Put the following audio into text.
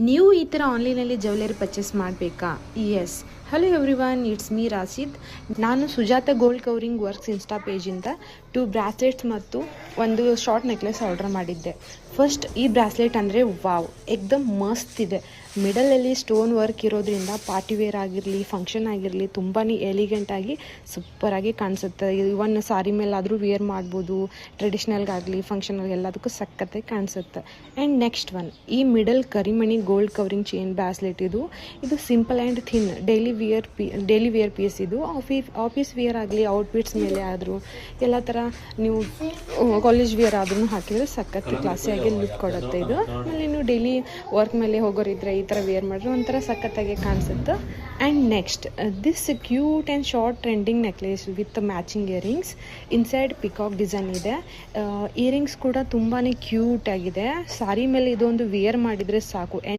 ನೀವು ಈ ಥರ ಆನ್ಲೈನಲ್ಲಿ ಜ್ಯುವೆಲರಿ ಪರ್ಚೇಸ್ ಮಾಡಬೇಕಾ? Yes. Hello everyone, it's me Rashid. ನಾನು Sujatha gold covering works Insta ಪೇಜಿಂದ 2 ಬ್ರಾಸ್ಲೆಟ್ಸ್ ಮತ್ತು ಒಂದು ಶಾರ್ಟ್ ನೆಕ್ಲೆಸ್ ಆರ್ಡರ್ ಮಾಡಿದ್ದೆ. ಫಸ್ಟ್ ಈ ಬ್ರಾಸ್ಲೆಟ್ ಅಂದರೆ ವಾವ್, ಏಕ್ದಮ್ ಮಸ್ತ್ ಇದೆ. ಮಿಡಲಲ್ಲಿ ಸ್ಟೋನ್ ವರ್ಕ್ ಇರೋದ್ರಿಂದ ಪಾರ್ಟಿ ವೇರ್ ಆಗಿರಲಿ, ಫಂಕ್ಷನ್ ಆಗಿರಲಿ ತುಂಬಾ ಎಲಿಗೆಂಟಾಗಿ ಸೂಪರಾಗಿ ಕಾಣಿಸುತ್ತೆ. ಇವನ್ ಸಾರಿ ಮೇಲಾದರೂ ವೇರ್ ಮಾಡ್ಬೋದು, ಟ್ರೆಡಿಷ್ನಲ್ಗಾಗಲಿ ಫಂಕ್ಷನ್ಗೆ ಎಲ್ಲದಕ್ಕೂ ಸಖತ್ತಾಗಿ ಕಾಣಿಸುತ್ತೆ. ಆ್ಯಂಡ್ ನೆಕ್ಸ್ಟ್ ಒನ್, ಈ ಮಿಡಲ್ ಕರಿಮಣಿ ಗೋಲ್ಡ್ ಕವರಿಂಗ್ ಚೈನ್ ಬ್ರಾಸ್ಲೆಟ್. ಇದು simple and thin daily wear piece. ಇದು ಆಫೀಸ್ ವೇರ್ ಆಗಲಿ, ಔಟ್ಫಿಟ್ಸ್ ಮೇಲೆ ಆದರೂ ಎಲ್ಲ ಥರ ನೀವು ಕಾಲೇಜ್ ವೇರ್ ಆದ್ರೂ ಹಾಕಿದರೆ ಸಖತ್ ಕ್ಲಾಸಿಯಾಗಿ ಲುಕ್ ಕೊಡುತ್ತೆ ಇದು. ಆಮೇಲೆ ನೀವು ಡೈಲಿ ವರ್ಕ್ ಮೇಲೆ ಹೋಗೋರಿದ್ರೆ ಈ ಥರ ವೇರ್ ಮಾಡಿದ್ರೆ ಒಂಥರ ಸಖತ್ತಾಗಿ ಕಾಣಿಸುತ್ತೆ. And next this cute and short trending necklace with matching earrings. Inside peacock design ಇದೆ. ಇಯರಿಂಗ್ಸ್ ಕೂಡ ತುಂಬಾ ಕ್ಯೂಟ್ ಆಗಿದೆ. ಸಾರಿ ಮೇಲೆ ಇದೊಂದು ವೇರ್ ಮಾಡಿದರೆ ಸಾಕು.